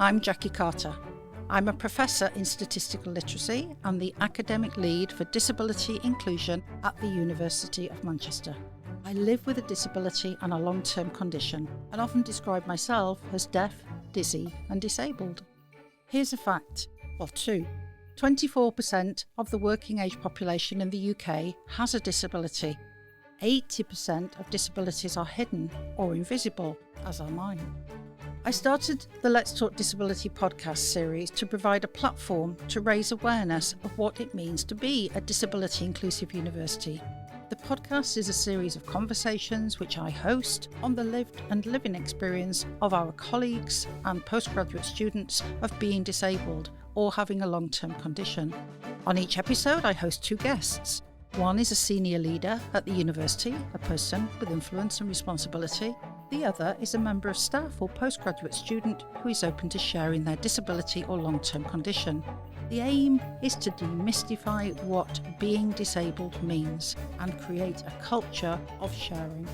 I'm Jackie Carter. I'm a professor in statistical literacy and the academic lead for disability inclusion at the University of Manchester. I live with a disability and a long-term condition and often describe myself as deaf, dizzy and disabled. Here's a fact, or two. 24% of the working age population in the UK has a disability. 80% of disabilities are hidden or invisible, as are mine. I started the Let's Talk Disability podcast series to provide a platform to raise awareness of what it means to be a disability inclusive university. The podcast is a series of conversations which I host on the lived and living experience of our colleagues and postgraduate students of being disabled or having a long-term condition. On each episode, I host two guests. One is a senior leader at the university, a person with influence and responsibility. The other is a member of staff or postgraduate student who is open to sharing their disability or long-term condition. The aim is to demystify what being disabled means and create a culture of sharing.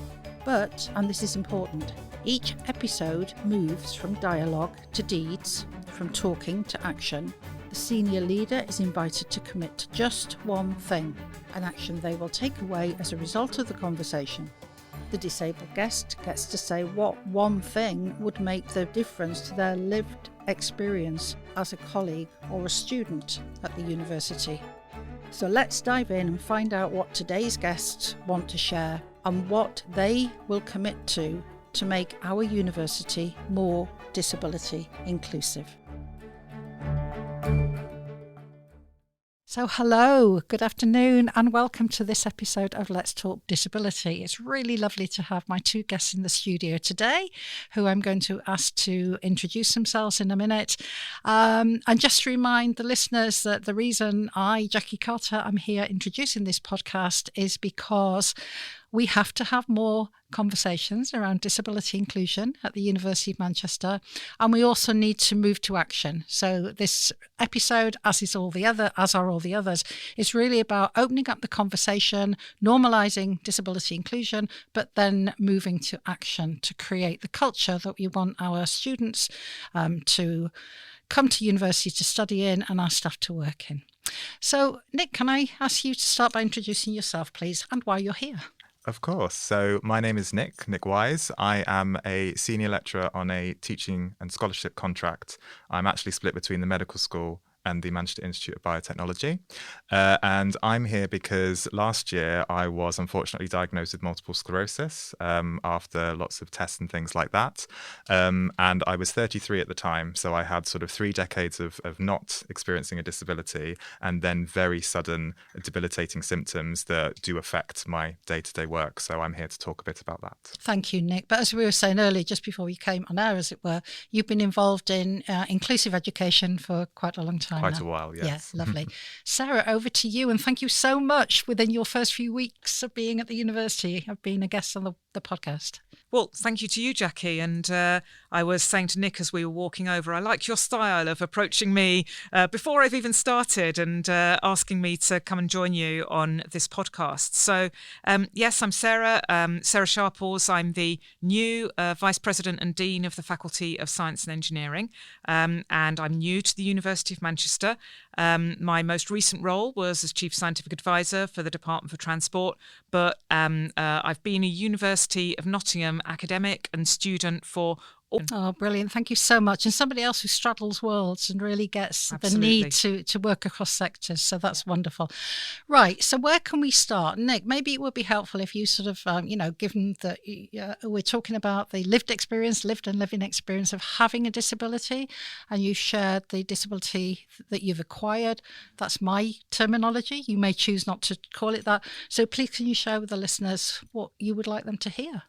But, and this is important, each episode moves from dialogue to deeds, from talking to action. The senior leader is invited to commit to just one thing, an action they will take away as a result of the conversation. The disabled guest gets to say what one thing would make the difference to their lived experience as a colleague or a student at the university. So let's dive in and find out what today's guests want to share and what they will commit to make our university more disability inclusive. So hello, good afternoon and welcome to this episode of Let's Talk Disability. It's really lovely to have my two guests in the studio today who I'm going to ask to introduce themselves in a minute. And just to remind the listeners that the reason I, Jackie Carter, am here introducing this podcast is because we have to have more conversations around disability inclusion at the University of Manchester, and we also need to move to action. So this episode, as are all the others, is really about opening up the conversation, normalising disability inclusion, but then moving to action to create the culture that we want our students to come to university to study in and our staff to work in. So, Nick, can I ask you to start by introducing yourself, please, and why you're here? Of course. So my name is Nick Weise. I am a senior lecturer on a teaching and scholarship contract. I'm actually split between the medical school and the Manchester Institute of Biotechnology. And I'm here because last year I was unfortunately diagnosed with multiple sclerosis after lots of tests and things like that. And I was 33 at the time, so I had sort of 3 decades of not experiencing a disability and then very sudden debilitating symptoms that do affect my day-to-day work. So I'm here to talk a bit about that. Thank you, Nick. But as we were saying earlier, just before we came on air, as it were, you've been involved in inclusive education for quite a long time. Quite a while, yes. Yeah, lovely. Sarah, over to you, and thank you so much within your first few weeks of being at the university of being a guest on the podcast. Well, thank you to you, Jackie. And I was saying to Nick as we were walking over, I like your style of approaching me before I've even started and asking me to come and join you on this podcast. So, yes, I'm Sarah Sharples. I'm the new Vice President and Dean of the Faculty of Science and Engineering. And I'm new to the University of Manchester. My most recent role was as Chief Scientific Advisor for the Department for Transport, but I've been a University of Nottingham academic and student for Oh, brilliant. Thank you so much. And somebody else who straddles worlds and really gets Absolutely. the need to work across sectors. So that's wonderful. Right. So where can we start? Nick, maybe it would be helpful if you sort of, given that we're talking about the lived and living experience of having a disability, and you shared the disability that you've acquired. That's my terminology. You may choose not to call it that. So please, can you share with the listeners what you would like them to hear?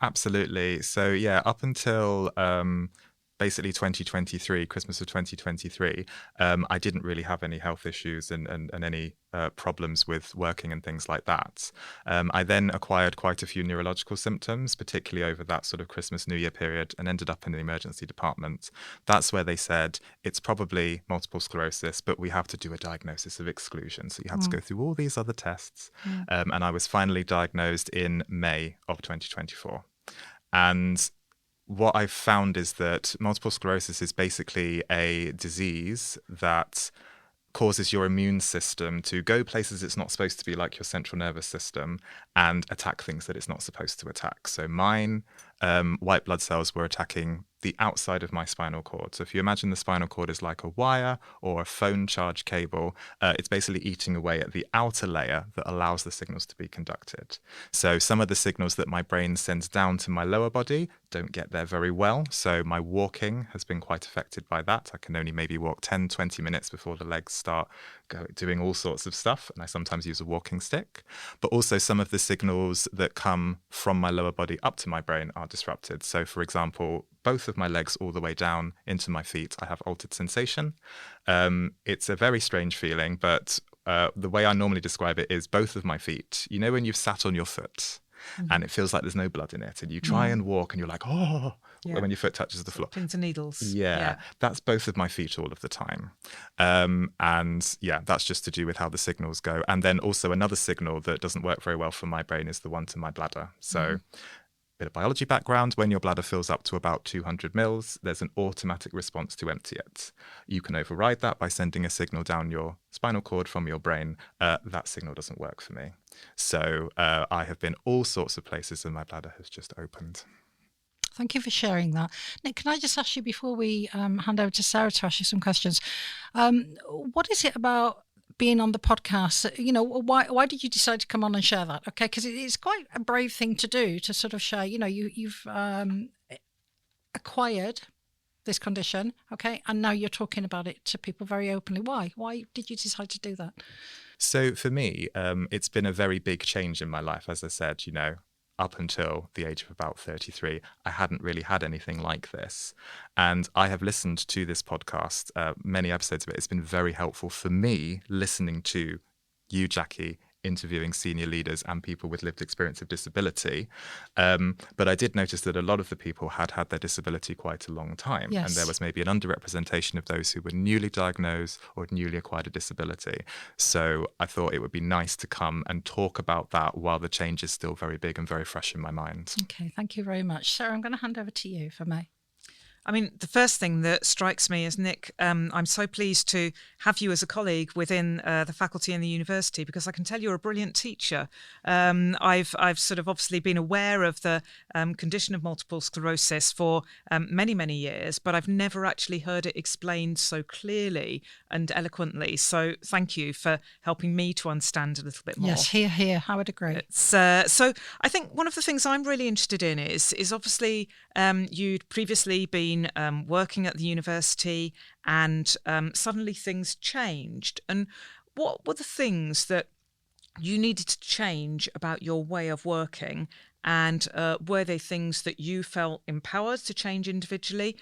Absolutely. So yeah, up until basically 2023, Christmas of 2023, I didn't really have any health issues and any problems with working and things like that. I then acquired quite a few neurological symptoms, particularly over that sort of Christmas, New Year period, and ended up in the emergency department. That's where they said, it's probably multiple sclerosis, but we have to do a diagnosis of exclusion. So you have to go through all these other tests. And I was finally diagnosed in May of 2024. And what I've found is that multiple sclerosis is basically a disease that causes your immune system to go places it's not supposed to be, like your central nervous system, and attack things that it's not supposed to attack. So mine, white blood cells were attacking the outside of my spinal cord. So if you imagine the spinal cord is like a wire or a phone charge cable, it's basically eating away at the outer layer that allows the signals to be conducted. So some of the signals that my brain sends down to my lower body don't get there very well. So my walking has been quite affected by that. I can only maybe walk 10, 20 minutes before the legs start doing all sorts of stuff. And I sometimes use a walking stick. But also some of the signals that come from my lower body up to my brain are disrupted. So for example, both of my legs all the way down into my feet, I have altered sensation. It's a very strange feeling, but the way I normally describe it is both of my feet. You know when you've sat on your foot and it feels like there's no blood in it, and you try and walk and you're like, oh, when your foot touches the floor. Pins and needles. Yeah, that's both of my feet all of the time. And yeah, that's just to do with how the signals go. And then also another signal that doesn't work very well for my brain is the one to my bladder. So bit of biology background, when your bladder fills up to about 200 mils, there's an automatic response to empty it. You can override that by sending a signal down your spinal cord from your brain. That signal doesn't work for me. So I have been all sorts of places and my bladder has just opened. Thank you for sharing that. Nick, can I just ask you before we hand over to Sarah to ask you some questions? What is it about being on the podcast? You know, why did you decide to come on and share that? Okay, because it's quite a brave thing to do, to sort of share. You know, you've acquired this condition, okay, and now you're talking about it to people very openly. Why did you decide to do that? So for me, it's been a very big change in my life. As I said, you know, up until the age of about 33, I hadn't really had anything like this. And I have listened to this podcast, many episodes of it. It's been very helpful for me listening to you, Jackie, interviewing senior leaders and people with lived experience of disability. But I did notice that a lot of the people had had their disability quite a long time. Yes. And there was maybe an underrepresentation of those who were newly diagnosed or newly acquired a disability. So I thought it would be nice to come and talk about that while the change is still very big and very fresh in my mind. Okay, thank you very much. Sarah, I'm going to hand over to you, if I may. I mean, the first thing that strikes me is, Nick, I'm so pleased to have you as a colleague within the faculty and the university, because I can tell you're a brilliant teacher. I've sort of obviously been aware of the condition of multiple sclerosis for many, many years, but I've never actually heard it explained so clearly and eloquently. So thank you for helping me to understand a little bit more. Yes, here, I would agree. So I think one of the things I'm really interested in is obviously you'd previously been working at the university and suddenly things changed. And what were the things that you needed to change about your way of working? And were they things that you felt empowered to change individually?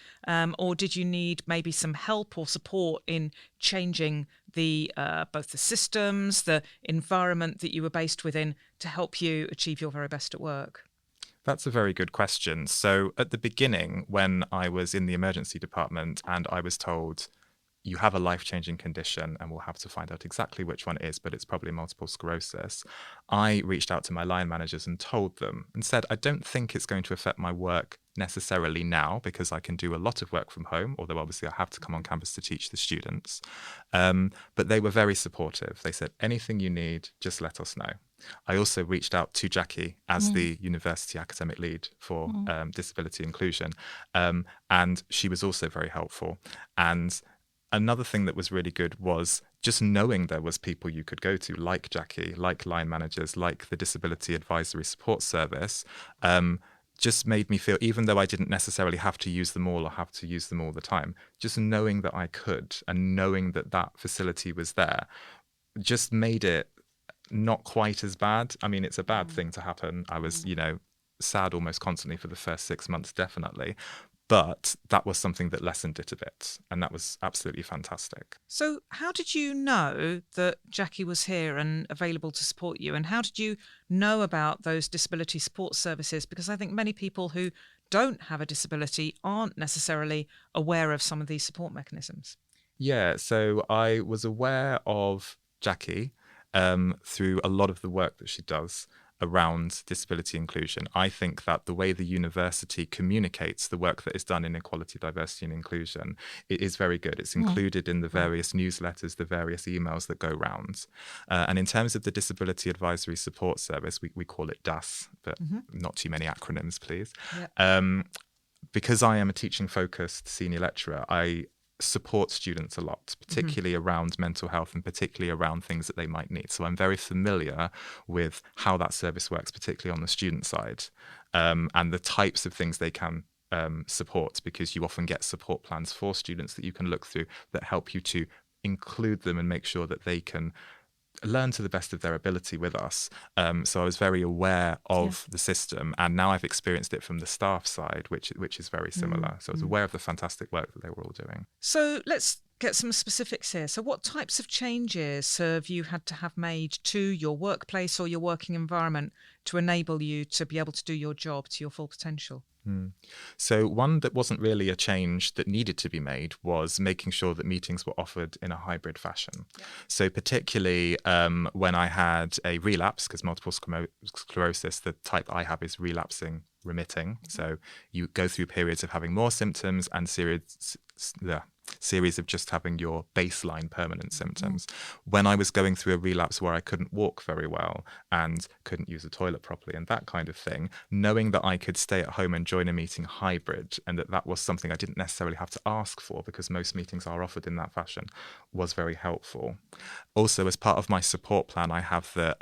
Or did you need maybe some help or support in changing the both the systems, the environment that you were based within to help you achieve your very best at work? That's a very good question. So at the beginning, when I was in the emergency department and I was told, you have a life-changing condition and we'll have to find out exactly which one it is, but it's probably multiple sclerosis, I reached out to my line managers and told them and said, I don't think it's going to affect my work necessarily now because I can do a lot of work from home, although obviously I have to come on campus to teach the students. But they were very supportive. They said, anything you need, just let us know. I also reached out to Jackie as the university academic lead for disability inclusion, and she was also very helpful. And another thing that was really good was just knowing there was people you could go to, like Jackie, like line managers, like the Disability Advisory Support Service, just made me feel, even though I didn't necessarily have to use them all or have to use them all the time, just knowing that I could and knowing that that facility was there just made it not quite as bad. I mean, it's a bad thing to happen. I was, you know, sad almost constantly for the first 6 months, definitely. But that was something that lessened it a bit. And that was absolutely fantastic. So how did you know that Jackie was here and available to support you? And how did you know about those disability support services? Because I think many people who don't have a disability aren't necessarily aware of some of these support mechanisms. Yeah, so I was aware of Jackie through a lot of the work that she does. around disability inclusion. I think that the way the university communicates the work that is done in equality, diversity and inclusion, it is very good. It's included in the various newsletters, the various emails that go round. And in terms of the Disability Advisory Support Service, we call it DAS, but not too many acronyms, please. Yep. Because I am a teaching-focused senior lecturer, I support students a lot, particularly around mental health and particularly around things that they might need. So I'm very familiar with how that service works, particularly on the student side, and the types of things they can support, because you often get support plans for students that you can look through that help you to include them and make sure that they can learn to the best of their ability with us. So I was very aware of the system, and now I've experienced it from the staff side, which is very similar. So I was aware of the fantastic work that they were all doing. So let's get some specifics here. So what types of changes have you had to have made to your workplace or your working environment to enable you to be able to do your job to your full potential? So one that wasn't really a change that needed to be made was making sure that meetings were offered in a hybrid fashion. Yeah. So particularly when I had a relapse, because multiple sclerosis, the type I have is relapsing remitting. So you go through periods of having more symptoms and series of just having your baseline permanent symptoms. When I was going through a relapse where I couldn't walk very well and couldn't use a toilet properly and that kind of thing, knowing that I could stay at home and join a meeting hybrid, and that was something I didn't necessarily have to ask for because most meetings are offered in that fashion, was very helpful. Also, as part of my support plan, I have that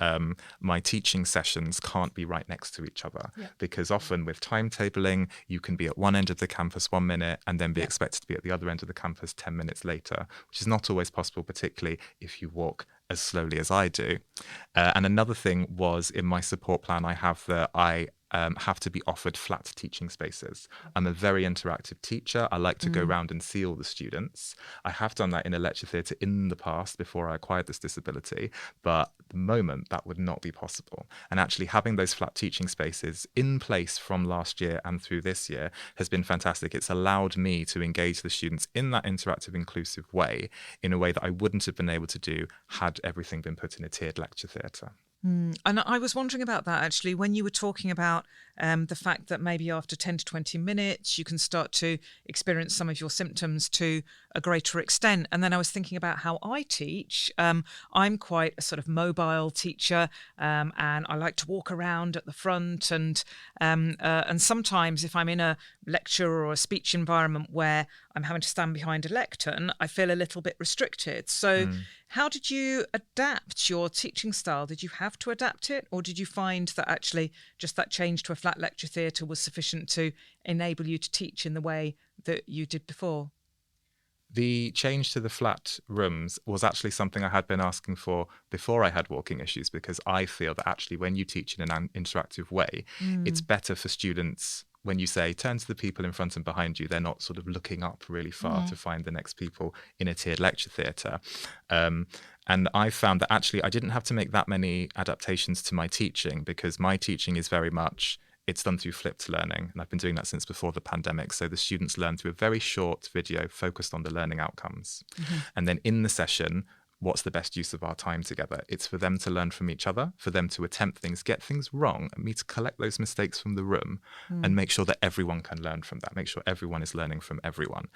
my teaching sessions can't be right next to each other, because often with timetabling, you can be at one end of the campus 1 minute and then be expected to be at the other end of the campus 10 minutes later, which is not always possible, particularly if you walk as slowly as I do. And another thing was, in my support plan, I have that I have to be offered flat teaching spaces. I'm a very interactive teacher. I like to go around and see all the students. I have done that in a lecture theatre in the past before I acquired this disability, but at the moment that would not be possible. And actually having those flat teaching spaces in place from last year and through this year has been fantastic. It's allowed me to engage the students in that interactive, inclusive way in a way that I wouldn't have been able to do had everything been put in a tiered lecture theatre. And I was wondering about that, actually, when you were talking about the fact that maybe after 10 to 20 minutes, you can start to experience some of your symptoms to a greater extent. And then I was thinking about how I teach. I'm quite a sort of mobile teacher, and I like to walk around at the front. And sometimes if I'm in a lecture or a speech environment where I'm having to stand behind a lectern, I feel a little bit restricted. So how did you adapt your teaching style? Did you have to adapt it, or did you find that actually just that change to a flat lecture theatre was sufficient to enable you to teach in the way that you did before? The change to the flat rooms was actually something I had been asking for before I had walking issues, because I feel that actually when you teach in an interactive way, it's better for students. When you say turn to the people in front and behind you, they're not sort of looking up really far to find the next people in a tiered lecture theatre. And I found that actually I didn't have to make that many adaptations to my teaching, because my teaching is very much, it's done through flipped learning. And I've been doing that since before the pandemic. So the students learn through a very short video focused on the learning outcomes. And then in the session, what's the best use of our time together? It's for them to learn from each other, for them to attempt things, get things wrong, and me to collect those mistakes from the room and make sure that everyone can learn from that, make sure everyone is learning from everyone.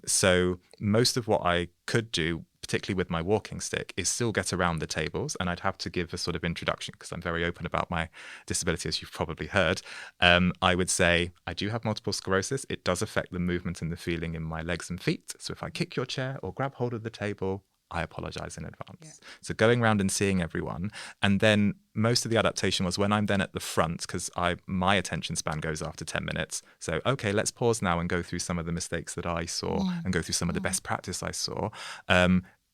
So most of what I could do, particularly with my walking stick, is still get around the tables, and I'd have to give a sort of introduction because I'm very open about my disability, as you've probably heard. I would say I do have multiple sclerosis. It does affect the movement and the feeling in my legs and feet. So if I kick your chair or grab hold of the table, I apologize in advance. So going around and seeing everyone. And then most of the adaptation was when I'm then at the front, because my attention span goes after 10 minutes. So, okay, let's pause now and go through some of the mistakes that I saw and go through some of the best practice I saw.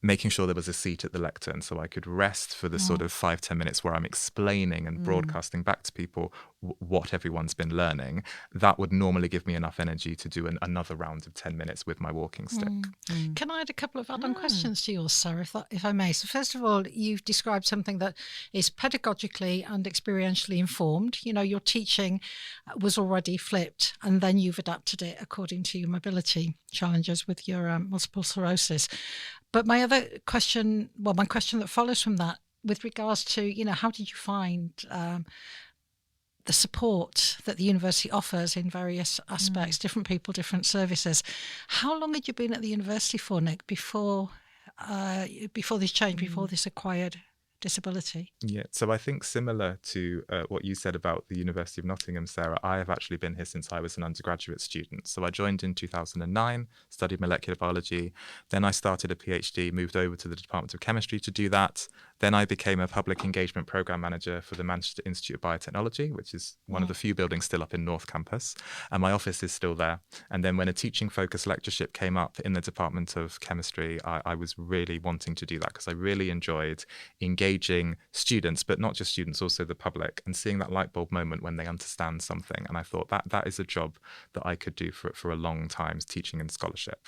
Making sure there was a seat at the lectern so I could rest for the sort of 5-10 minutes where I'm explaining and broadcasting back to people what everyone's been learning. That would normally give me enough energy to do another round of 10 minutes with my walking stick. Can I add a couple of add-on questions to yours, Sarah, if I may? So first of all, you've described something that is pedagogically and experientially informed. You know, your teaching was already flipped, and then you've adapted it according to your mobility challenges with your multiple sclerosis. But my question that follows from that, with regards to, how did you find the support that the university offers in various aspects, different people, different services? How long had you been at the university for, Nick, before this change, before this acquired disability? Yeah, so I think similar to what you said about the University of Nottingham, Sarah, I have actually been here since I was an undergraduate student. So I joined in 2009, studied molecular biology. Then I started a PhD, moved over to the Department of Chemistry to do that. Then I became a public engagement program manager for the Manchester Institute of Biotechnology, which is one of the few buildings still up in North Campus. And my office is still there. And then when a teaching focused lectureship came up in the Department of Chemistry, I was really wanting to do that because I really enjoyed engaging students, but not just students, also the public, and seeing that light bulb moment when they understand something. And I thought that is a job that I could do for a long time, teaching and scholarship.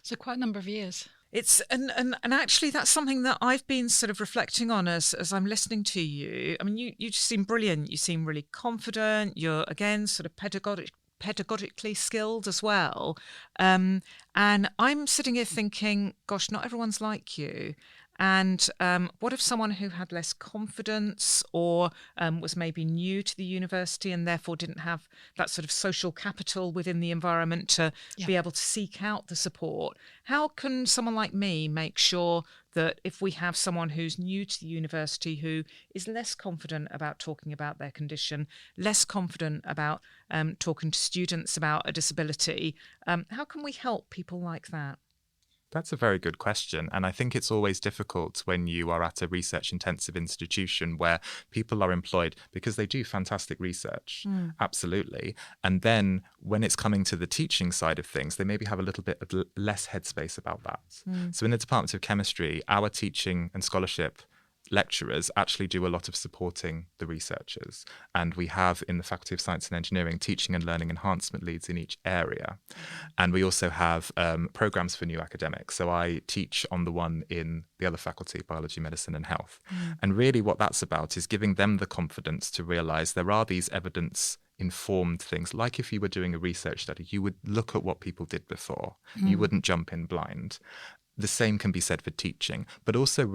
So quite a number of years. It's and actually that's something that I've been sort of reflecting on as I'm listening to you. I mean, you just seem brilliant. You seem really confident. You're again sort of pedagogically skilled as well. And I'm sitting here thinking, gosh, not everyone's like you. And what if someone who had less confidence or was maybe new to the university and therefore didn't have that sort of social capital within the environment to be able to seek out the support? How can someone like me make sure that if we have someone who's new to the university who is less confident about talking about their condition, less confident about talking to students about a disability, how can we help people like that? That's a very good question. And I think it's always difficult when you are at a research intensive institution where people are employed because they do fantastic research. Absolutely. And then when it's coming to the teaching side of things, they maybe have a little bit of less headspace about that. So in the Department of Chemistry, our teaching and scholarship lecturers actually do a lot of supporting the researchers. And we have in the Faculty of Science and Engineering teaching and learning enhancement leads in each area. And we also have programs for new academics. So I teach on the one in the other faculty, biology, medicine and health. And really what that's about is giving them the confidence to realize there are these evidence-informed things. Like if you were doing a research study, you would look at what people did before. You wouldn't jump in blind. The same can be said for teaching, but also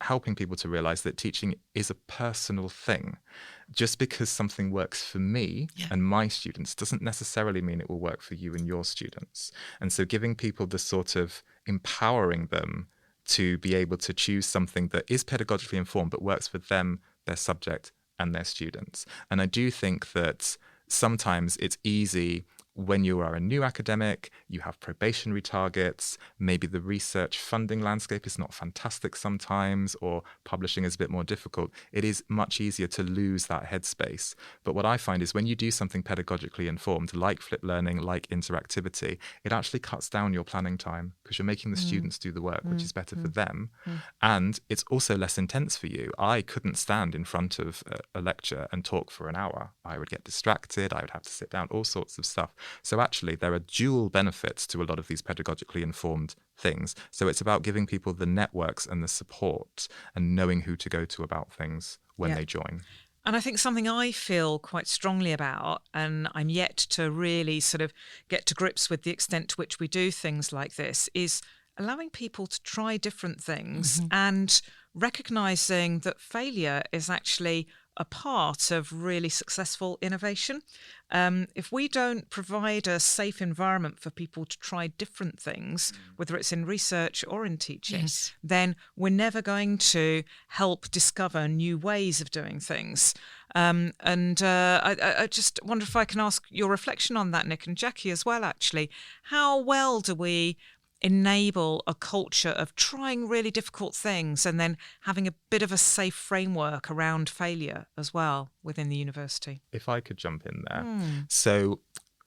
helping people to realize that teaching is a personal thing. Just because something works for me and my students doesn't necessarily mean it will work for you and your students. And so giving people the sort of empowering them to be able to choose something that is pedagogically informed but works for them, their subject and their students. And I do think that sometimes it's easy when you are a new academic, you have probationary targets, maybe the research funding landscape is not fantastic sometimes, or publishing is a bit more difficult. It is much easier to lose that headspace. But what I find is when you do something pedagogically informed, like flipped learning, like interactivity, it actually cuts down your planning time because you're making the students do the work, which is better for them. And it's also less intense for you. I couldn't stand in front of a lecture and talk for an hour. I would get distracted. I would have to sit down, all sorts of stuff. So actually, there are dual benefits to a lot of these pedagogically informed things. So it's about giving people the networks and the support and knowing who to go to about things when they join. And I think something I feel quite strongly about, and I'm yet to really sort of get to grips with the extent to which we do things like this, is allowing people to try different things and recognising that failure is actually a part of really successful innovation. If we don't provide a safe environment for people to try different things, whether it's in research or in teaching, then we're never going to help discover new ways of doing things. I just wonder if I can ask your reflection on that, Nick, and Jackie as well, actually. How well do we enable a culture of trying really difficult things and then having a bit of a safe framework around failure as well within the university? If I could jump in there. So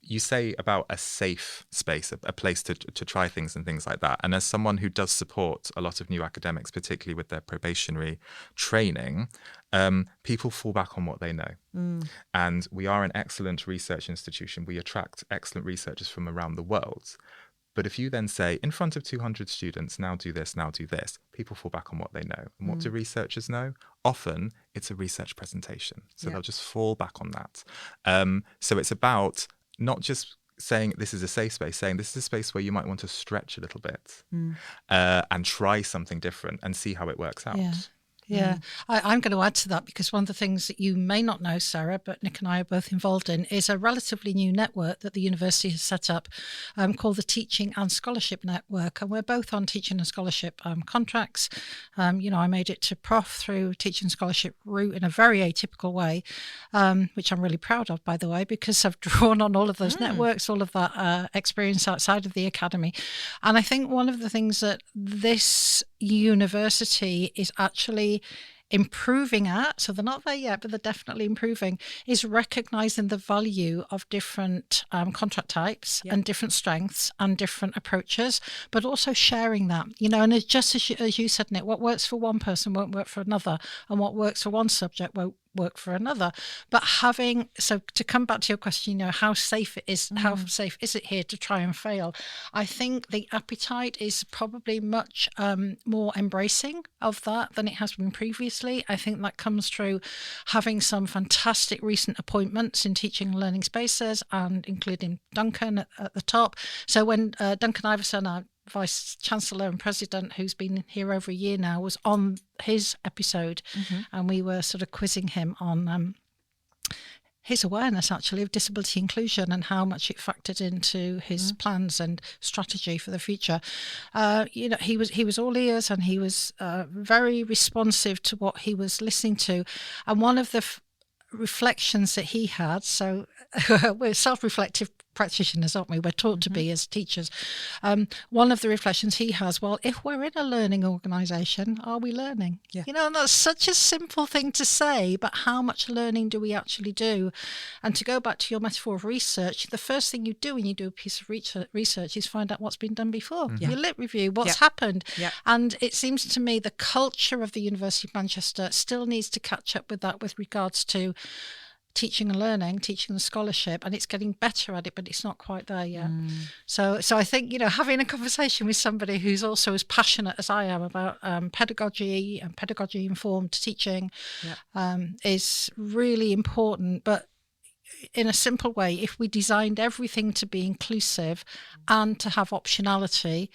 you say about a safe space, a place to try things and things like that. And as someone who does support a lot of new academics, particularly with their probationary training, people fall back on what they know. And we are an excellent research institution. We attract excellent researchers from around the world. But if you then say, in front of 200 students, now do this, people fall back on what they know. And what do researchers know? Often it's a research presentation. So they'll just fall back on that. So it's about not just saying this is a safe space, saying this is a space where you might want to stretch a little bit and try something different and see how it works out. Yeah, I'm going to add to that, because one of the things that you may not know, Sarah, but Nick and I are both involved in, is a relatively new network that the university has set up called the Teaching and Scholarship Network. And we're both on teaching and scholarship contracts. I made it to prof through teaching and scholarship route in a very atypical way, which I'm really proud of, by the way, because I've drawn on all of those networks, all of that experience outside of the academy. And I think one of the things that this university is actually improving at, so they're not there yet, but they're definitely improving, is recognizing the value of different contract types and different strengths and different approaches, but also sharing that, and it's just as you said, Nick, what works for one person won't work for another, and what works for one subject won't work for another. But so to come back to your question, how safe it is, how safe is it here to try and fail? I think the appetite is probably much more embracing of that than it has been previously. I think that comes through having some fantastic recent appointments in teaching and learning spaces, and including Duncan at the top. So when Duncan Iverson, our Vice Chancellor and President, who's been here over a year now, was on his episode, and we were sort of quizzing him on his awareness actually of disability inclusion and how much it factored into his plans and strategy for the future. He was all ears, and he was very responsive to what he was listening to. And one of the reflections that he had, so we're self-reflective practitioners, aren't we? We're taught to be as teachers. One of the reflections he has, well, if we're in a learning organisation, are we learning? Yeah. And that's such a simple thing to say, but how much learning do we actually do? And to go back to your metaphor of research, the first thing you do when you do a piece of research is find out what's been done before. You lit review, what's happened. Yeah. And it seems to me the culture of the University of Manchester still needs to catch up with that with regards to teaching and learning, teaching and scholarship, and it's getting better at it, but it's not quite there yet. So I think, having a conversation with somebody who's also as passionate as I am about pedagogy and pedagogy-informed teaching is really important. But in a simple way, if we designed everything to be inclusive and to have optionality,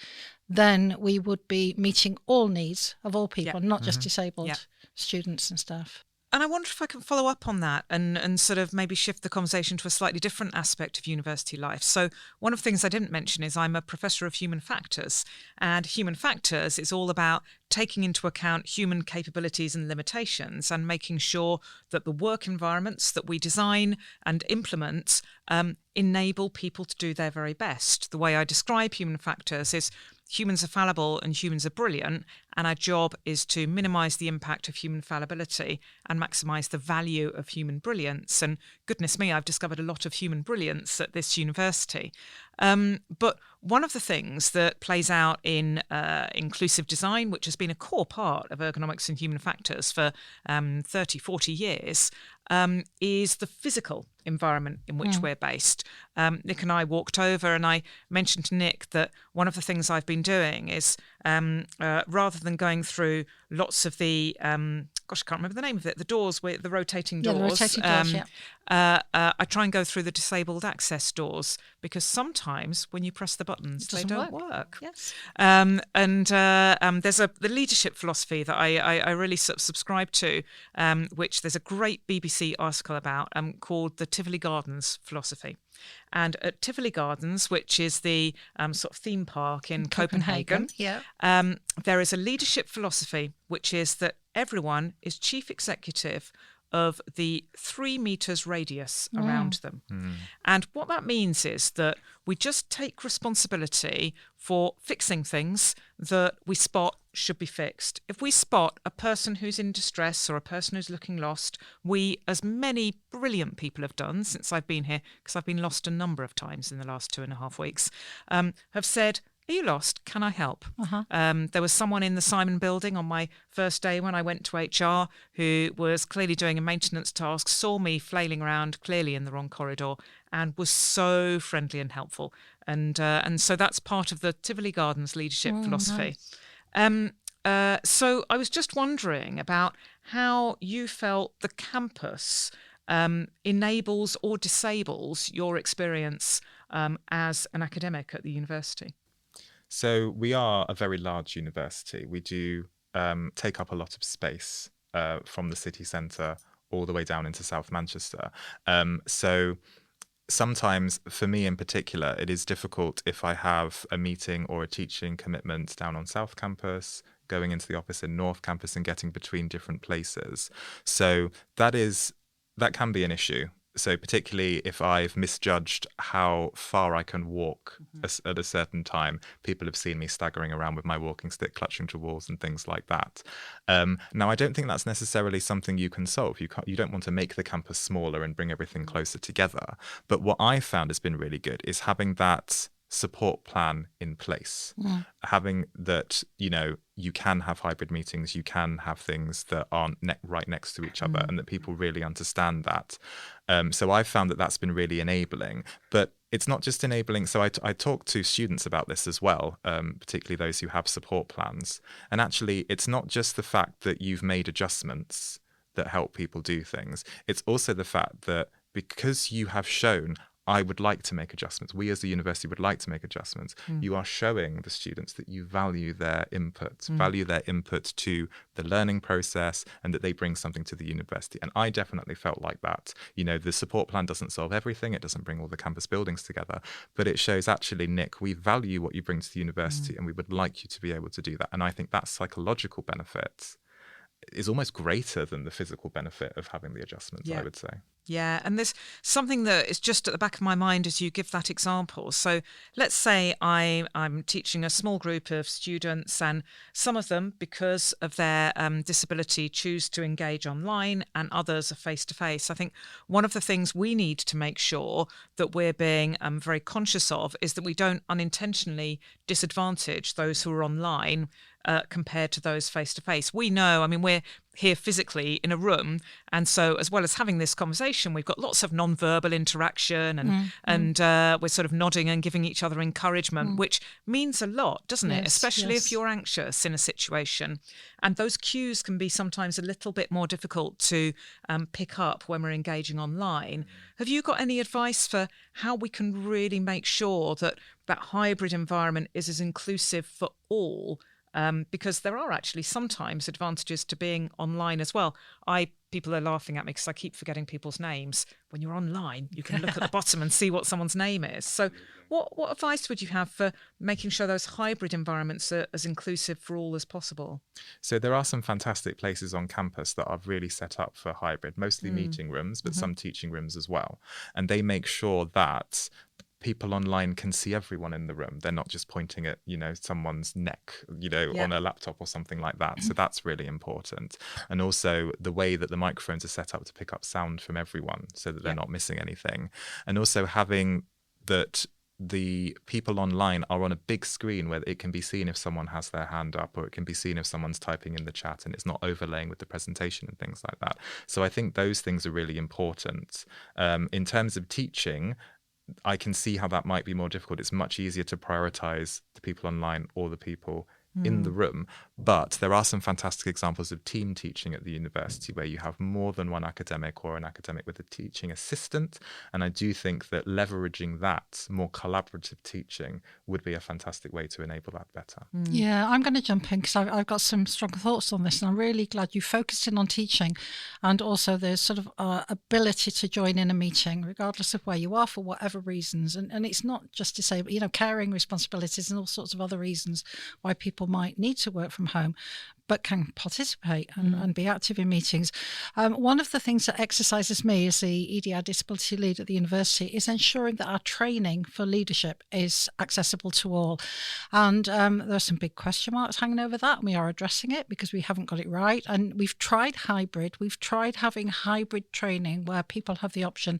then we would be meeting all needs of all people, not just disabled students and staff. And I wonder if I can follow up on that and sort of maybe shift the conversation to a slightly different aspect of university life. So one of the things I didn't mention is I'm a professor of human factors, and human factors is all about taking into account human capabilities and limitations and making sure that the work environments that we design and implement enable people to do their very best. The way I describe human factors is humans are fallible and humans are brilliant, and our job is to minimise the impact of human fallibility and maximise the value of human brilliance. And goodness me, I've discovered a lot of human brilliance at this university. But one of the things that plays out in inclusive design, which has been a core part of ergonomics and human factors for 30, 40 years, is the physical environment in which we're based. Nick and I walked over, and I mentioned to Nick that one of the things I've been doing is rather than going through lots of the I can't remember the name of it, the doors with the rotating doors. The rotating doors, I try and go through the disabled access doors, because sometimes when you press the buttons, they don't work. Yes. And there's the leadership philosophy that I really subscribe to, which there's a great BBC article about called the Tivoli Gardens philosophy. And at Tivoli Gardens, which is the sort of theme park in Copenhagen, there is a leadership philosophy, which is that everyone is chief executive of the 3 meters radius around them. And what that means is that we just take responsibility for fixing things that we spot should be fixed. If we spot a person who's in distress or a person who's looking lost, we, as many brilliant people have done since I've been here, because I've been lost a number of times in the last 2.5 weeks, have said, "Are you lost? Can I help?" There was someone in the Simon building on my first day when I went to HR who was clearly doing a maintenance task, saw me flailing around clearly in the wrong corridor, and was so friendly and helpful. And so that's part of the Tivoli Gardens leadership philosophy. Nice. So I was just wondering about how you felt the campus enables or disables your experience as an academic at the university? So we are a very large university. We do take up a lot of space from the city centre all the way down into South Manchester. So sometimes, for me in particular, it is difficult if I have a meeting or a teaching commitment down on South Campus, going into the office in North Campus and getting between different places. So that can be an issue. So particularly if I've misjudged how far I can walk at a certain time, people have seen me staggering around with my walking stick, clutching to walls and things like that. Now, I don't think that's necessarily something you can solve. You don't want to make the campus smaller and bring everything closer together. But what I found has been really good is having that support plan in place, having that, you can have hybrid meetings, you can have things that aren't right next to each other, and that people really understand that. So I've found that that's been really enabling. But it's not just enabling. So I talk to students about this as well, particularly those who have support plans. And actually, it's not just the fact that you've made adjustments that help people do things. It's also the fact that because you have shown, I would like to make adjustments, we as a university would like to make adjustments, you are showing the students that you value their input, to the learning process, and that they bring something to the university. And I definitely felt like that. The support plan doesn't solve everything, it doesn't bring all the campus buildings together, but it shows, actually, Nick, we value what you bring to the university and we would like you to be able to do that. And I think that psychological benefit is almost greater than the physical benefit of having the adjustments, I would say. Yeah, and there's something that is just at the back of my mind as you give that example. So let's say I'm teaching a small group of students, and some of them, because of their disability, choose to engage online, and others are face-to-face. I think one of the things we need to make sure that we're being very conscious of is that we don't unintentionally disadvantage those who are online compared to those face-to-face. We know, we're here physically in a room, and so as well as having this conversation, we've got lots of non-verbal interaction, and we're sort of nodding and giving each other encouragement, which means a lot, doesn't it? Especially if you're anxious in a situation. And those cues can be sometimes a little bit more difficult to pick up when we're engaging online. Have you got any advice for how we can really make sure that that hybrid environment is as inclusive for all? Because there are actually sometimes advantages to being online as well. People are laughing at me because I keep forgetting people's names. When you're online, you can look at the bottom and see what someone's name is. So what advice would you have for making sure those hybrid environments are as inclusive for all as possible? So there are some fantastic places on campus that are really set up for hybrid, mostly meeting rooms, but some teaching rooms as well. And they make sure that people online can see everyone in the room. They're not just pointing at, someone's neck, on a laptop or something like that. So that's really important. And also the way that the microphones are set up to pick up sound from everyone so that they're not missing anything. And also having that the people online are on a big screen where it can be seen if someone has their hand up, or it can be seen if someone's typing in the chat, and it's not overlaying with the presentation and things like that. So I think those things are really important. In terms of teaching, I can see how that might be more difficult. It's much easier to prioritize the people online or the people in the room. But there are some fantastic examples of team teaching at the university where you have more than one academic, or an academic with a teaching assistant. And I do think that leveraging that more collaborative teaching would be a fantastic way to enable that better. Yeah, I'm going to jump in because I've got some strong thoughts on this, and I'm really glad you focused in on teaching, and also the sort of ability to join in a meeting regardless of where you are for whatever reasons. And it's not just disabled, caring responsibilities and all sorts of other reasons why people might need to work from home, but can participate and be active in meetings. One of the things that exercises me as the EDI disability lead at the university is ensuring that our training for leadership is accessible to all. And there are some big question marks hanging over that, and we are addressing it because we haven't got it right. And we've tried hybrid. We've tried having hybrid training where people have the option,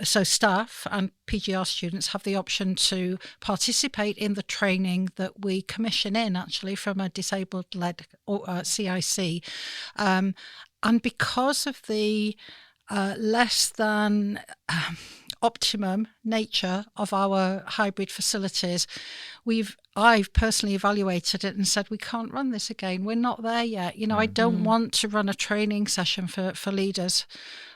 so staff and PGR students have the option to participate in the training that we commission in, actually, from a disabled-led CIC. And because of the less than optimum nature of our hybrid facilities, we've I've personally evaluated it and said, we can't run this again. We're not there yet. I don't want to run a training session for leaders,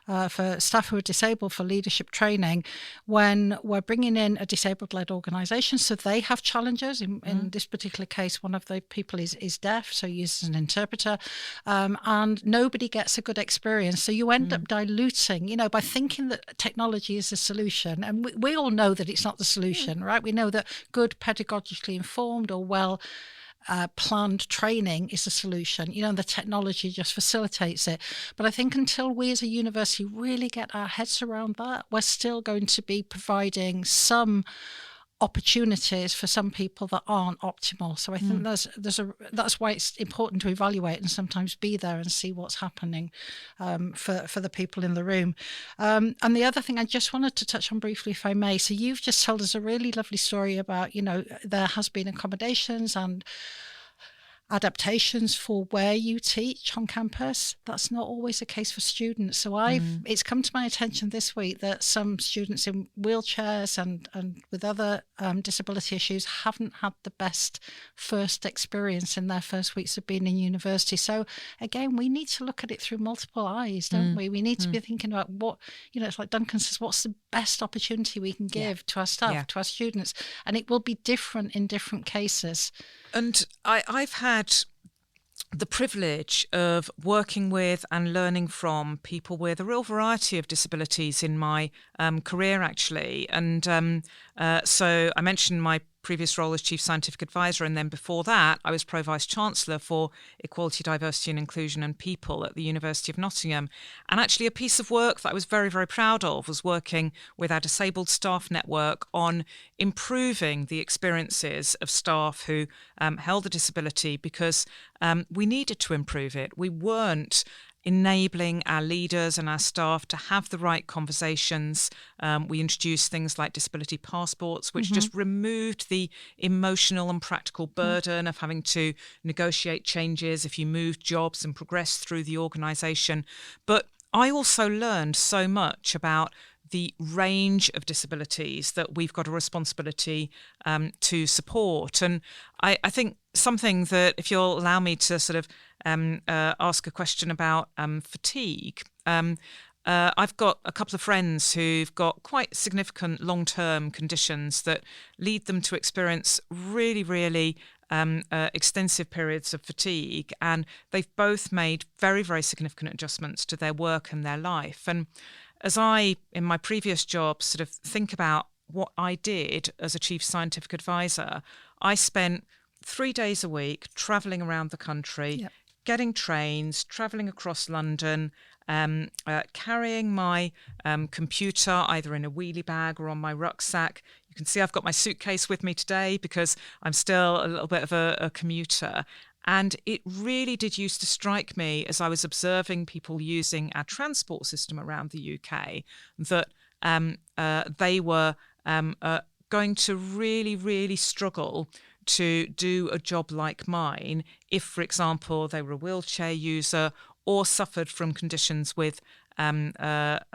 for staff who are disabled, for leadership training, when we're bringing in a disabled-led organisation. So they have challenges. In this particular case, one of the people is deaf, so he uses an interpreter, and nobody gets a good experience. So you end up diluting, by thinking that technology is the solution. And we all know that it's not the solution, right? We know that good pedagogically informed or well planned training is the solution, and the technology just facilitates it. But I think until we as a university really get our heads around that, we're still going to be providing some opportunities for some people that aren't optimal. So I think that's why it's important to evaluate and sometimes be there and see what's happening for the people in the room. And the other thing I just wanted to touch on briefly, if I may. So you've just told us a really lovely story about, there has been accommodations and adaptations for where you teach on campus. That's not always the case for students. So it's come to my attention this week that some students in wheelchairs and with other disability issues haven't had the best first experience in their first weeks of being in university. So again, we need to look at it through multiple eyes, don't we? We need to be thinking about what, it's like Duncan says, what's the best opportunity we can give to our staff, to our students? And it will be different in different cases. And I've had the privilege of working with and learning from people with a real variety of disabilities in my career, actually. And so I mentioned my previous role as Chief Scientific Advisor, and then before that I was Pro Vice Chancellor for Equality, Diversity and Inclusion and People at the University of Nottingham. And actually a piece of work that I was very, very proud of was working with our disabled staff network on improving the experiences of staff who held a disability, because we needed to improve it. We weren't enabling our leaders and our staff to have the right conversations. We introduced things like disability passports, which just removed the emotional and practical burden of having to negotiate changes if you moved jobs and progressed through the organisation. But I also learned so much about the range of disabilities that we've got a responsibility to support. And I think something that, if you'll allow me to sort of ask a question about fatigue, I've got a couple of friends who've got quite significant long-term conditions that lead them to experience really, really extensive periods of fatigue, and they've both made very, very significant adjustments to their work and their life. And as I, in my previous job, sort of think about what I did as a Chief Scientific Advisor, I spent 3 days a week travelling around the country, getting trains, travelling across London, carrying my computer either in a wheelie bag or on my rucksack. You can see I've got my suitcase with me today because I'm still a little bit of a commuter. And it really did used to strike me as I was observing people using our transport system around the UK that they were going to really, really struggle to do a job like mine if, for example, they were a wheelchair user or suffered from conditions with impacts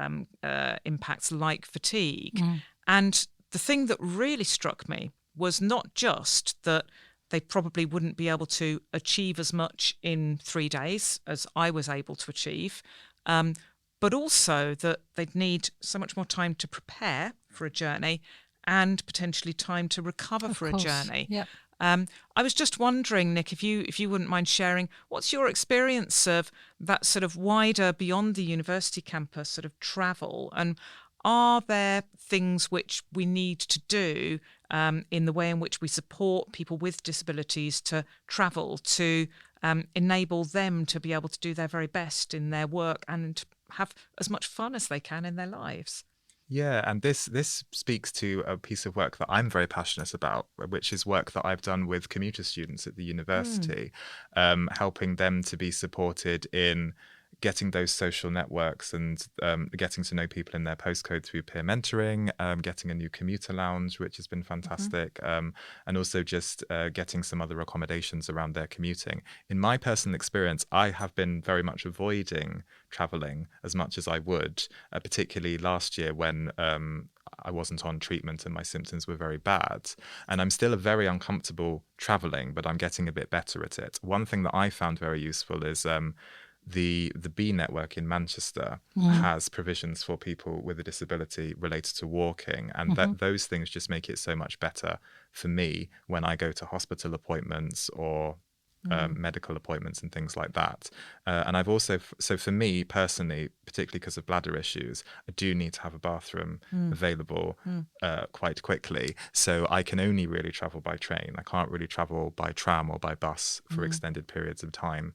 like fatigue. And the thing that really struck me was not just that they probably wouldn't be able to achieve as much in 3 days as I was able to achieve, but also that they'd need so much more time to prepare for a journey and potentially time to recover for a journey. Yep. I was just wondering, Nick, if you wouldn't mind sharing, what's your experience of that sort of wider, beyond the university campus sort of travel, and are there things which we need to do in the way in which we support people with disabilities to travel, to enable them to be able to do their very best in their work and have as much fun as they can in their lives? Yeah, and this speaks to a piece of work that I'm very passionate about, which is work that I've done with commuter students at the university, helping them to be supported in getting those social networks and getting to know people in their postcode through peer mentoring, getting a new commuter lounge, which has been fantastic, and also just getting some other accommodations around their commuting. In my personal experience, I have been very much avoiding travelling as much as I would, particularly last year when I wasn't on treatment and my symptoms were very bad. And I'm still very uncomfortable traveling, but I'm getting a bit better at it. One thing that I found very useful is the B network in Manchester has provisions for people with a disability related to walking, and those things just make it so much better for me when I go to hospital appointments or medical appointments and things like that. And I've also, so for me personally, particularly because of bladder issues, I do need to have a bathroom available quite quickly. So I can only really travel by train. I can't really travel by tram or by bus for extended periods of time.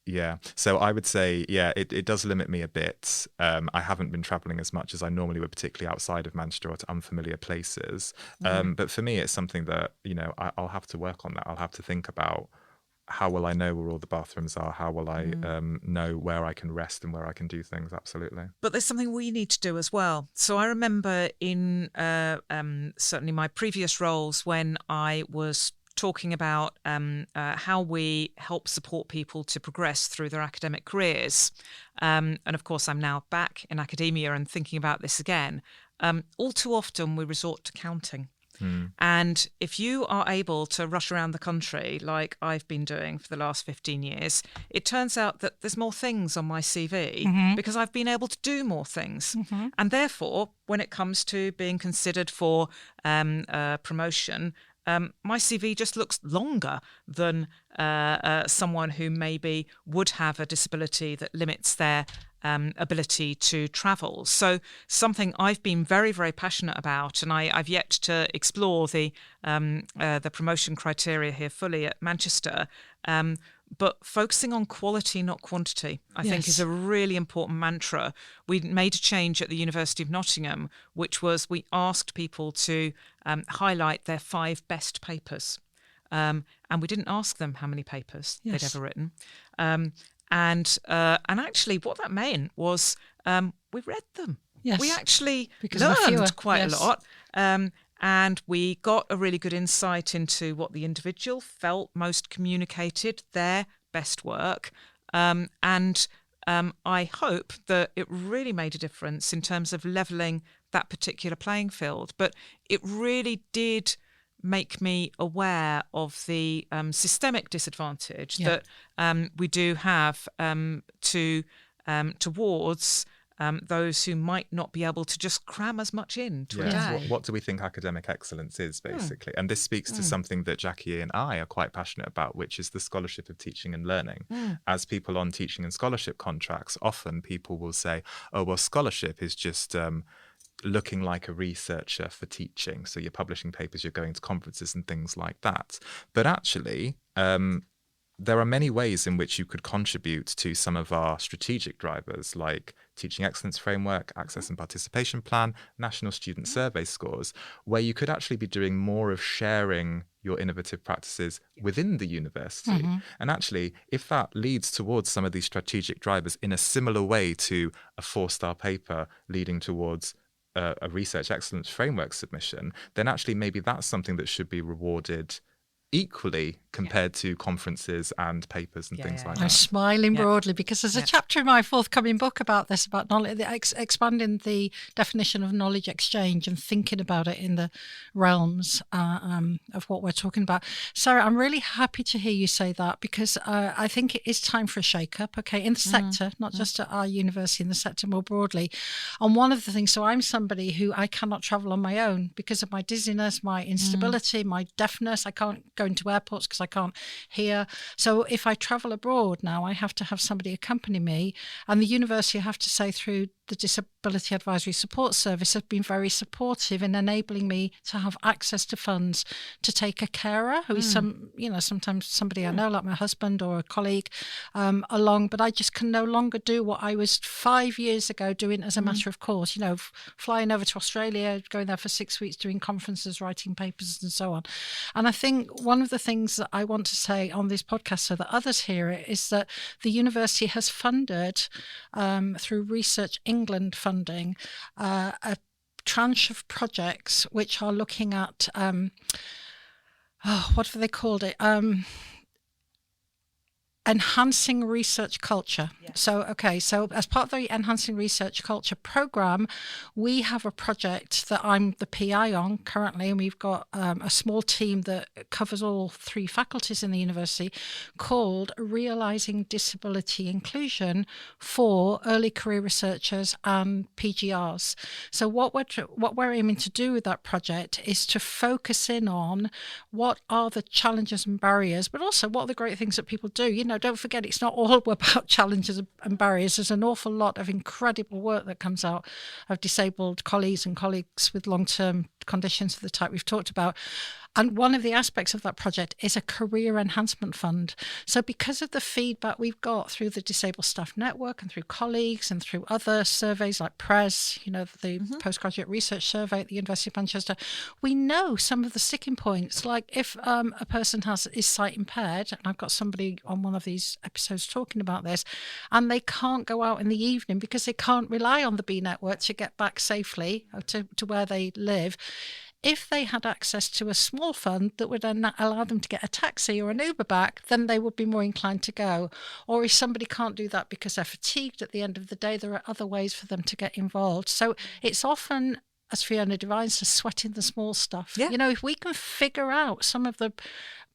Yeah, so I would say, it does limit me a bit. I haven't been travelling as much as I normally would, particularly outside of Manchester or to unfamiliar places. But for me, it's something that, I'll have to work on that. I'll have to think about how will I know where all the bathrooms are? How will I know where I can rest and where I can do things? Absolutely. But there's something we need to do as well. So I remember in certainly my previous roles when I was talking about how we help support people to progress through their academic careers. And of course, I'm now back in academia and thinking about this again. All too often, we resort to counting. And if you are able to rush around the country like I've been doing for the last 15 years, it turns out that there's more things on my CV because I've been able to do more things. And therefore, when it comes to being considered for promotion, my CV just looks longer than someone who maybe would have a disability that limits their ability to travel. So something I've been very, very passionate about, and I've yet to explore the promotion criteria here fully at Manchester, but focusing on quality, not quantity, I think is a really important mantra. We made a change at the University of Nottingham, which was we asked people to highlight their 5 best papers. And we didn't ask them how many papers they'd ever written. And actually what that meant was we read them. Yes. We actually learned quite a lot. And we got a really good insight into what the individual felt most communicated their best work. And I hope that it really made a difference in terms of levelling that particular playing field. But it really did make me aware of the systemic disadvantage that we do have towards those who might not be able to just cram as much into a day. What do we think academic excellence is, basically? And this speaks to something that Jackie and I are quite passionate about, which is the scholarship of teaching and learning. As people on teaching and scholarship contracts, often people will say, oh, well, scholarship is just looking like a researcher for teaching. So you're publishing papers, you're going to conferences and things like that. But actually, there are many ways in which you could contribute to some of our strategic drivers, like Teaching Excellence Framework, Access and Participation Plan, National Student Survey Scores, where you could actually be doing more of sharing your innovative practices within the university. And actually, if that leads towards some of these strategic drivers in a similar way to a 4-star paper leading towards a research excellence framework submission, then actually maybe that's something that should be rewarded equally compared to conferences and papers and things like that. I'm smiling broadly because there's a chapter in my forthcoming book about this, about knowledge, expanding the definition of knowledge exchange and thinking about it in the realms of what we're talking about. Sarah, I'm really happy to hear you say that because I think it is time for a shake-up, in the sector, not just at our university, in the sector more broadly. And one of the things, so I'm somebody who I cannot travel on my own because of my dizziness, my instability, my deafness. I can't go into airports because I can't hear. So if I travel abroad now, I have to have somebody accompany me. And the university, I have to say, through the Disability Advisory Support Service, have been very supportive in enabling me to have access to funds to take a carer who is sometimes somebody I know, like my husband or a colleague, along. But I just can no longer do what I was 5 years ago doing as a matter of course, flying over to Australia, going there for 6 weeks, doing conferences, writing papers and so on. And I think one of the things that I want to say on this podcast so that others hear it is that the university has funded, through Research England funding, a tranche of projects which are looking at, what have they called it? enhancing research culture. Yes. So as part of the Enhancing Research Culture program, we have a project that I'm the PI on currently, and we've got a small team that covers all 3 faculties in the university, called Realising Disability Inclusion for Early Career Researchers and PGRs. So what we're aiming to do with that project is to focus in on what are the challenges and barriers, but also what are the great things that people do. Don't forget, it's not all about challenges and barriers. There's an awful lot of incredible work that comes out of disabled colleagues and colleagues with long-term conditions of the type we've talked about. And one of the aspects of that project is a career enhancement fund. So because of the feedback we've got through the Disabled Staff Network and through colleagues and through other surveys like PRES, the Postgraduate Research Survey at the University of Manchester, we know some of the sticking points. Like if a person is sight impaired, and I've got somebody on one of these episodes talking about this, and they can't go out in the evening because they can't rely on the B network to get back safely to where they live. If they had access to a small fund that would allow them to get a taxi or an Uber back, then they would be more inclined to go. Or if somebody can't do that because they're fatigued at the end of the day, there are other ways for them to get involved. So it's often, as Fiona defines, just sweating the small stuff. Yeah. If we can figure out some of the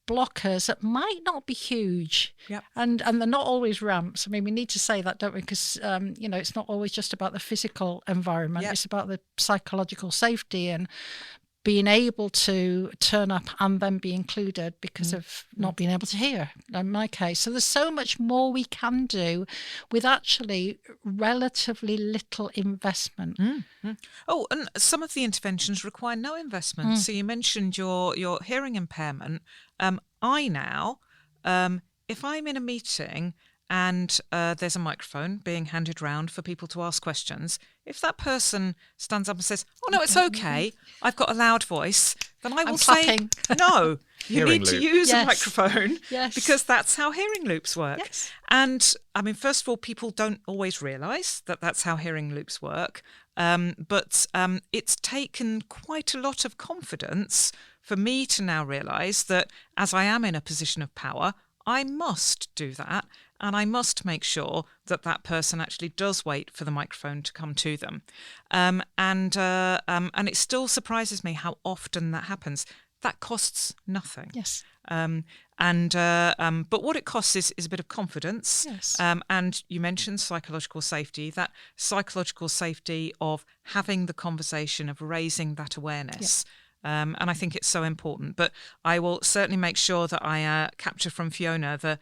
blockers that might not be huge, Yep. and they're not always ramps. I mean, we need to say that, don't we? Because it's not always just about the physical environment. Yep. It's about the psychological safety and being able to turn up and then be included because of not being able to hear, in my case. So there's so much more we can do with actually relatively little investment. Oh, and some of the interventions require no investment. So you mentioned your hearing impairment. I now, if I'm in a meeting and there's a microphone being handed round for people to ask questions, if that person stands up and says, "Oh no, it's okay, I've got a loud voice," then I will say, "No, you Hearing need to loop. use Yes. a microphone Yes. because that's how hearing loops work." Yes. And I mean, first of all, people don't always realise that that's how hearing loops work. But it's taken quite a lot of confidence for me to now realise that as I am in a position of power, I must do that. And I must make sure that that person actually does wait for the microphone to come to them. And it still surprises me how often that happens. That costs nothing. Yes. But what it costs is a bit of confidence. Yes. And you mentioned psychological safety, that psychological safety of having the conversation, of raising that awareness. And I think it's so important. But I will certainly make sure that I capture from Fiona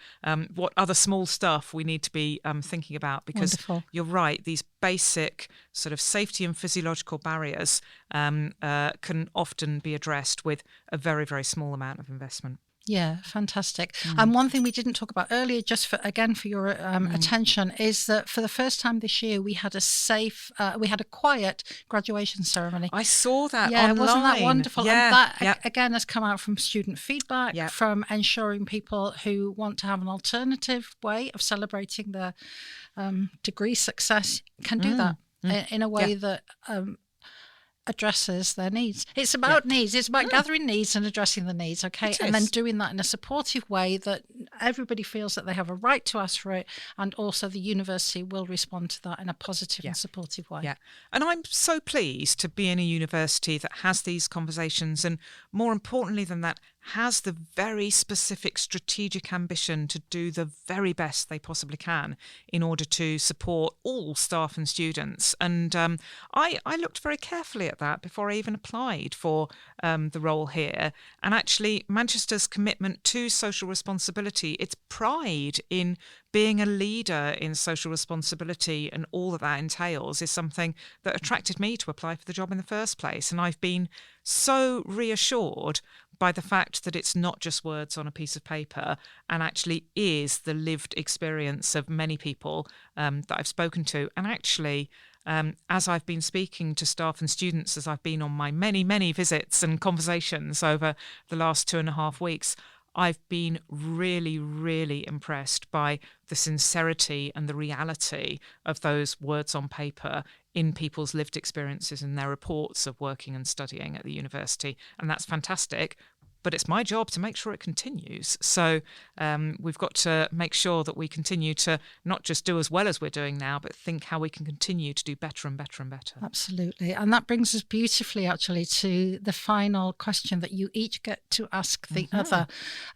what other small stuff we need to be thinking about, because Wonderful. You're right, these basic sort of safety and physiological barriers can often be addressed with a very, very small amount of investment. Yeah, fantastic. And one thing we didn't talk about earlier, just for your attention, is that for the first time this year, we had a quiet graduation ceremony. I saw that Yeah, online. wasn't that wonderful? Yeah, And that, yeah. again, has come out from student feedback, Yeah. from ensuring people who want to have an alternative way of celebrating their degree success can do that in a way that addresses their needs. It's about needs. It's about gathering needs and addressing the needs, okay? It And then is. doing that in a supportive way that everybody feels that they have a right to ask for it, and also the university will respond to that in a positive and supportive way. Yeah. And I'm so pleased to be in a university that has these conversations, and more importantly than that, has the very specific strategic ambition to do the very best they possibly can in order to support all staff and students. And I looked very carefully at that before I even applied for the role here. And actually, Manchester's commitment to social responsibility, its pride in being a leader in social responsibility and all that entails, is something that attracted me to apply for the job in the first place. And I've been so reassured by the fact that it's not just words on a piece of paper, and actually is the lived experience of many people that I've spoken to. And actually, as I've been speaking to staff and students, as I've been on my many, many visits and conversations over the last 2.5 weeks, I've been really, really impressed by the sincerity and the reality of those words on paper in people's lived experiences and their reports of working and studying at the university. And that's fantastic. but it's my job to make sure it continues. So we've got to make sure that we continue to not just do as well as we're doing now, but think how we can continue to do better and better and better. Absolutely. And that brings us beautifully, actually, to the final question that you each get to ask the other.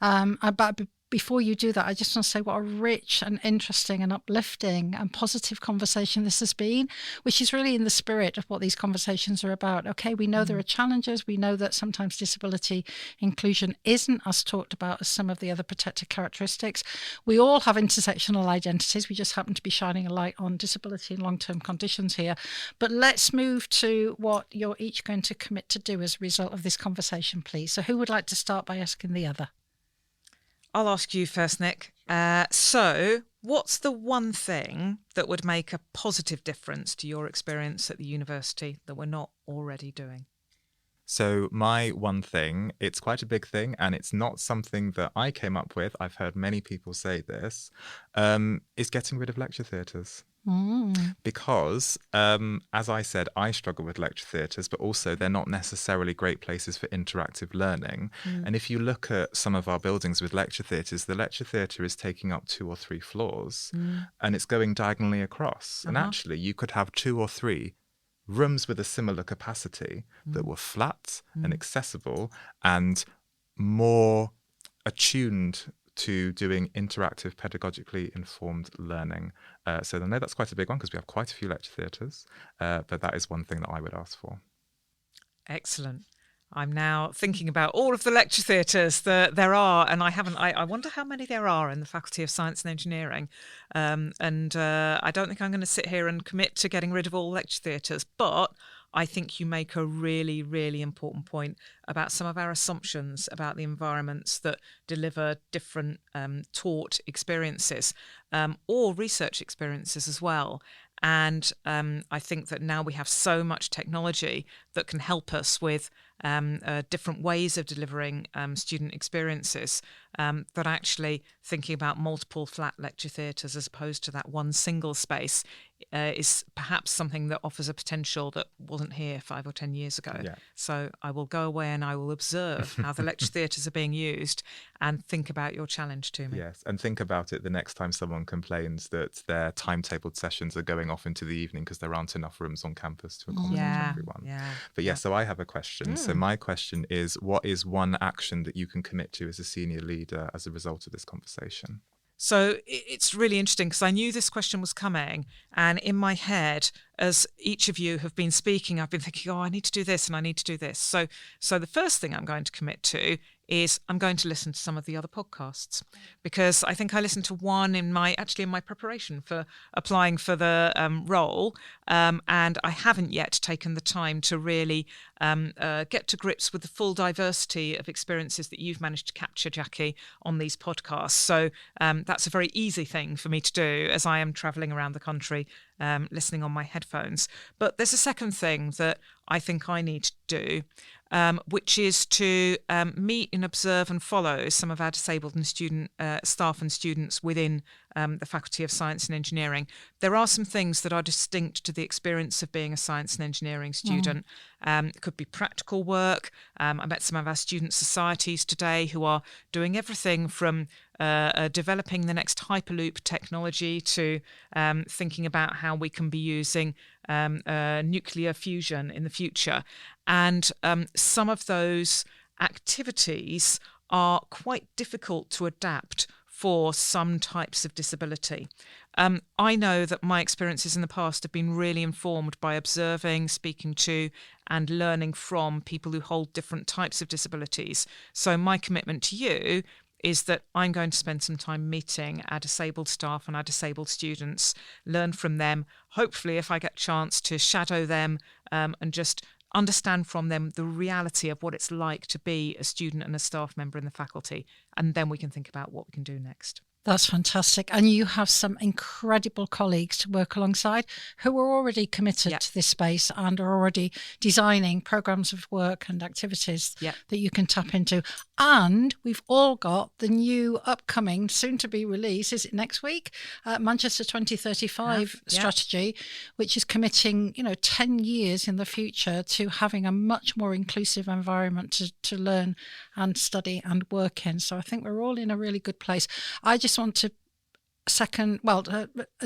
But before you do that, I just want to say what a rich and interesting and uplifting and positive conversation this has been, which is really in the spirit of what these conversations are about. Okay, we know there are challenges. We know that sometimes disability inclusion isn't as talked about as some of the other protected characteristics. We all have intersectional identities. We just happen to be shining a light on disability and long-term conditions here. But let's move to what you're each going to commit to do as a result of this conversation, please. So who would like to start by asking the other? I'll ask you first, Nick. So what's the one thing that would make a positive difference to your experience at the university that we're not already doing? So my one thing, it's quite a big thing, and it's not something that I came up with. I've heard many people say this, is getting rid of lecture theatres. Because, as I said, I struggle with lecture theatres, but also they're not necessarily great places for interactive learning. And if you look at some of our buildings with lecture theatres, the lecture theatre is taking up 2 or 3 floors and it's going diagonally across. And actually, you could have 2 or 3 rooms with a similar capacity that were flat and accessible and more attuned to doing interactive, pedagogically informed learning. So I know that's quite a big one because we have quite a few lecture theatres, but that is one thing that I would ask for. Excellent. I'm now thinking about all of the lecture theatres that there are, and I wonder how many there are in the Faculty of Science and Engineering. And I don't think I'm going to sit here and commit to getting rid of all lecture theatres, but I think you make a really, really important point about some of our assumptions about the environments that deliver different taught experiences or research experiences as well. And I think that now we have so much technology that can help us with different ways of delivering student experiences, that actually thinking about multiple flat lecture theatres as opposed to that one single space is perhaps something that offers a potential that wasn't here 5 or 10 years ago. Yeah. So I will go away and I will observe how the lecture theatres are being used and think about your challenge to me. Yes, and think about it the next time someone complains that their timetabled sessions are going off into the evening because there aren't enough rooms on campus to accommodate everyone. But yes, so I have a question. So my question is, what is one action that you can commit to as a senior leader as a result of this conversation? So it's really interesting because I knew this question was coming, and in my head, as each of you have been speaking, I've been thinking, I need to do this and I need to do this. So the first thing I'm going to commit to is I'm going to listen to some of the other podcasts, because I think I listened to one in my preparation for applying for the role, and I haven't yet taken the time to really get to grips with the full diversity of experiences that you've managed to capture, Jackie, on these podcasts. So that's a very easy thing for me to do as I am travelling around the country listening on my headphones. But there's a second thing that I think I need to do, which is to meet and observe and follow some of our disabled and student staff and students within the Faculty of Science and Engineering. There are some things that are distinct to the experience of being a science and engineering student. It could be practical work. I met some of our student societies today who are doing everything from developing the next Hyperloop technology to thinking about how we can be using nuclear fusion in the future. And some of those activities are quite difficult to adapt for some types of disability. I know that my experiences in the past have been really informed by observing, speaking to, and learning from people who hold different types of disabilities. So my commitment to you is that I'm going to spend some time meeting our disabled staff and our disabled students, learn from them, hopefully if I get a chance to shadow them and just understand from them the reality of what it's like to be a student and a staff member in the faculty. And then we can think about what we can do next. That's fantastic. And you have some incredible colleagues to work alongside who are already committed to this space and are already designing programs of work and activities that you can tap into. And we've all got the new upcoming, soon to be released, is it next week? Manchester 2035 strategy, which is committing, 10 years in the future to having a much more inclusive environment to learn and study and work in. So I think we're all in a really good place. I just want to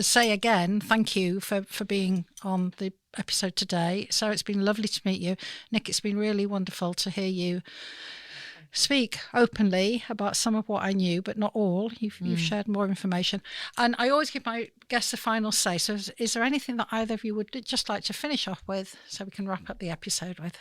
say again, thank you for being on the episode today. So it's been lovely to meet you. Nick, it's been really wonderful to hear you speak openly about some of what I knew, but not all. You've shared more information. And I always give my guests a final say. So is there anything that either of you would just like to finish off with so we can wrap up the episode with?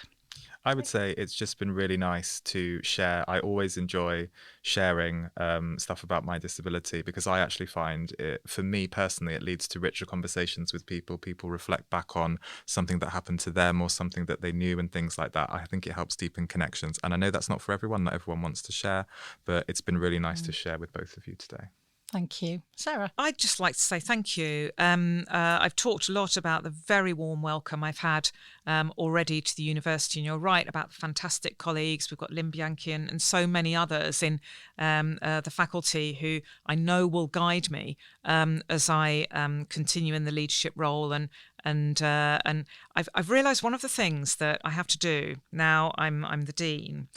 I would say it's just been really nice to share. I always enjoy sharing stuff about my disability because I actually find it, for me personally, it leads to richer conversations with people. People reflect back on something that happened to them or something that they knew and things like that. I think it helps deepen connections. And I know that's not for everyone. Not everyone wants to share, but it's been really nice to share with both of you today. Thank you. Sarah? I'd just like to say thank you. I've talked a lot about the very warm welcome I've had already to the university, and you're right about the fantastic colleagues. We've got Lynn Bianchi and so many others in the faculty who I know will guide me as I continue in the leadership role. And I've realised one of the things that I have to do now. I'm the dean.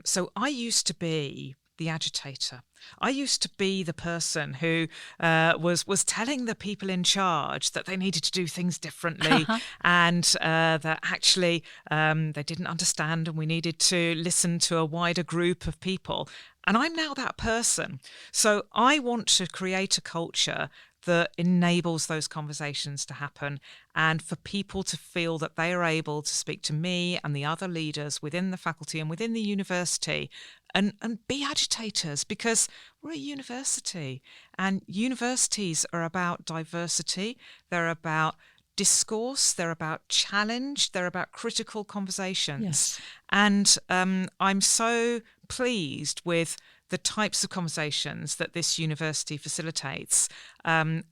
So I used to be the agitator. I used to be the person who was telling the people in charge that they needed to do things differently and that actually they didn't understand and we needed to listen to a wider group of people. And I'm now that person. So I want to create a culture that enables those conversations to happen and for people to feel that they are able to speak to me and the other leaders within the faculty and within the university and be agitators, because we're a university and universities are about diversity. They're about discourse, they're about challenge, they're about critical conversations. Yes. And I'm so pleased with the types of conversations that this university facilitates, and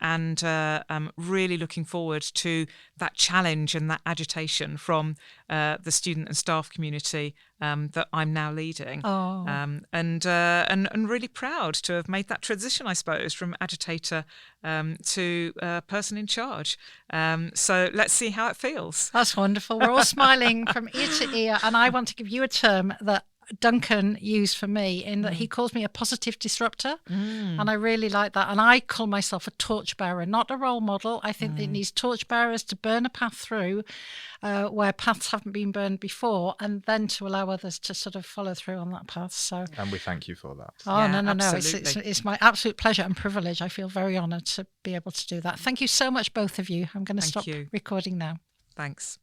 I'm really looking forward to that challenge and that agitation from the student and staff community that I'm now leading. And really proud to have made that transition, I suppose, from agitator to person in charge. So let's see how it feels. That's wonderful. We're all smiling from ear to ear, and I want to give you a term that Duncan used for me in that he calls me a positive disruptor, and I really like that. And I call myself a torchbearer, not a role model. I think it needs torchbearers to burn a path through where paths haven't been burned before, and then to allow others to sort of follow through on that path. So, and we thank you for that. Oh, yeah, no. It's my absolute pleasure and privilege. I feel very honoured to be able to do that. Thank you so much, both of you. I'm going to stop recording now. Thanks.